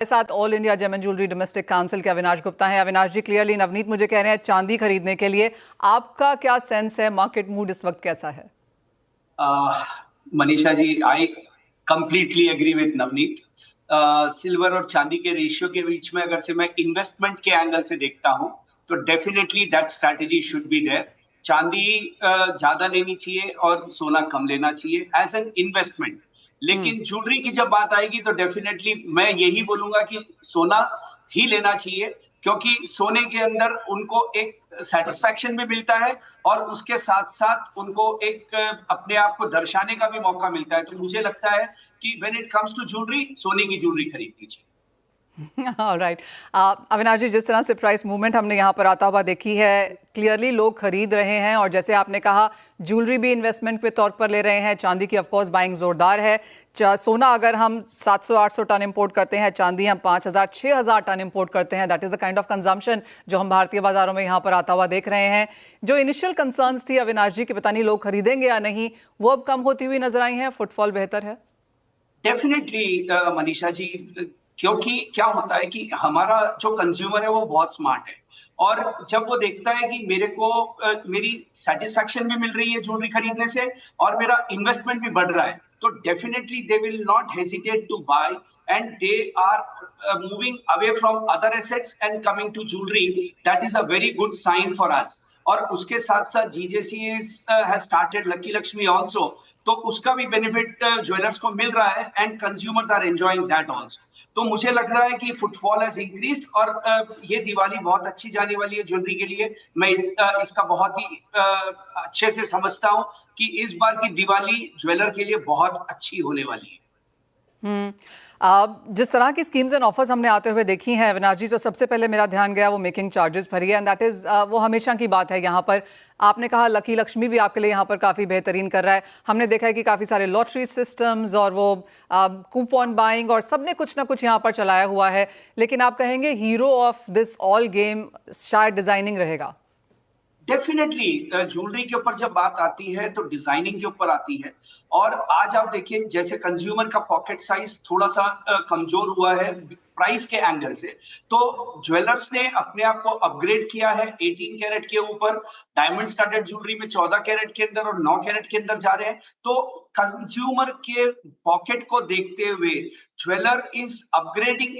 साथ all India gem and jewellery domestic council के अविनाश गुप्ता हैं। अविनाश जी, क्लियरली नवनीत मुझे कह रहे हैं चांदी खरीदने के लिए, आपका क्या सेंस है, मार्केट मूड इस वक्त कैसा है? Manisha ji, I completely agree with Navneet. Silver और चांदी के रेशियो के बीच में अगर से मैं इन्वेस्टमेंट के एंगल से देखता हूं तो definitely that strategy should be there. चांदी ज्यादा लेनी चाहिए और सोना कम लेना चाहिए एज एन इन्वेस्टमेंट। लेकिन ज्वेलरी की जब बात आएगी तो डेफिनेटली मैं यही बोलूंगा कि सोना ही लेना चाहिए, क्योंकि सोने के अंदर उनको एक सेटिस्फैक्शन भी मिलता है और उसके साथ साथ उनको एक अपने आप को दर्शाने का भी मौका मिलता है। तो मुझे लगता है कि when it comes to jewellery, सोने की ज्वेलरी खरीदनी चाहिए। राइट। अविनाश जी, जिस तरह से प्राइस मूवमेंट हमने यहाँ पर आता हुआ देखी है, क्लियरली लोग खरीद रहे हैं और जैसे आपने कहा ज्वेलरी भी इन्वेस्टमेंट पे तौर पर ले रहे हैं। चांदी की ऑफकोर्स बाइंग जोरदार है। सोना अगर हम 700-800 टन इंपोर्ट करते हैं, चांदी हम 5000-6000 टन इंपोर्ट करते हैं। That is the kind of consumption जो हम भारतीय बाजारों में यहाँ पर आता हुआ देख रहे हैं। जो इनिशियल कंसर्न्स थी अविनाश जी कि पता नहीं लोग खरीदेंगे या नहीं, वो अब कम होती हुई नजर आई हैं। फुटफॉल बेहतर है डेफिनेटली मनीषा जी, क्योंकि क्या होता है कि हमारा जो कंज्यूमर है वो बहुत स्मार्ट है और जब वो देखता है कि मेरे को मेरी सेटिस्फैक्शन भी मिल रही है ज्वेलरी खरीदने से और मेरा इन्वेस्टमेंट भी बढ़ रहा है, तो definitely they will not hesitate to buy and they are moving away from other assets and coming to jewelry. That is a very good sign for us. और उसके साथ साथ GJC has started Lucky Lakshmi also, तो उसका भी benefit jewellers को मिल रहा है and consumers are enjoying that also. तो मुझे लग रहा है कि फुटफॉल हैज इंक्रीज्ड और ये दिवाली बहुत अच्छी जाने वाली है ज्वेलरी के लिए। मैं इसका बहुत ही अच्छे से समझता हूँ कि इस बार की दिवाली ज्वेलर के लिए बहुत अच्छी होने वाली है। जिस तरह की स्कीम्स एंड ऑफर्स हमने आते हुए देखी हैं अविनाश जी, तो सबसे पहले मेरा ध्यान गया वो मेकिंग चार्जेस पर ही है, एंड दैट इज वो हमेशा की बात है। यहाँ पर आपने कहा लकी लक्ष्मी भी आपके लिए यहाँ पर काफ़ी बेहतरीन कर रहा है। हमने देखा है कि काफ़ी सारे लॉटरी सिस्टम्स और वो कूपन बाइंग और सब ने कुछ ना कुछ यहाँ पर चलाया हुआ है। लेकिन आप कहेंगे hero of this all game शायद डिजाइनिंग रहेगा। डेफिनेटली ज्वेलरी के ऊपर जब बात आती है तो डिजाइनिंग के ऊपर आती है। और आज आप देखिए जैसे कंज्यूमर का पॉकेट साइज थोड़ा सा कमजोर हुआ है प्राइस के एंगल से, तो ज्वेलर्स ने अपने आप को अपग्रेड किया है 18 कैरेट के ऊपर। डायमंड स्टडेड ज्वेलरी में 14 कैरेट के अंदर और 9 कैरेट के अंदर जा रहे हैं। तो कंज्यूमर के पॉकेट को देखते हुए jeweller is upgrading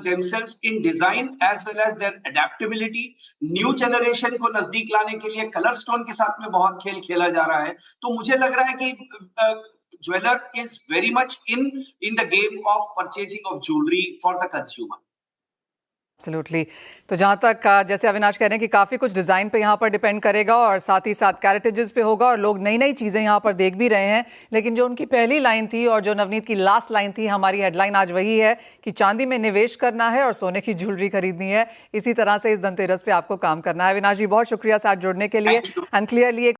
themselves in design as well as their adaptability. New generation को नजदीक लाने के लिए कलर स्टोन के साथ में बहुत खेल खेला जा रहा है। तो मुझे लग रहा है कि jeweler is very much in the game of purchasing of jewelry for the consumer. Absolutely. तो जहाँ तक जैसे अविनाश कह रहे हैं कि काफ़ी कुछ डिज़ाइन पे यहाँ पर डिपेंड करेगा और साथ ही साथ कैरेटेजेस पे होगा और लोग नई नई चीज़ें यहाँ पर देख भी रहे हैं। लेकिन जो उनकी पहली लाइन थी और जो नवनीत की लास्ट लाइन थी, हमारी हेडलाइन आज वही है कि चांदी में निवेश करना है और सोने की ज्वेलरी खरीदनी है। इसी तरह से इस धनतेरस पे आपको काम करना है। अविनाश जी, बहुत शुक्रिया साथ जुड़ने के लिए एंड क्लियरली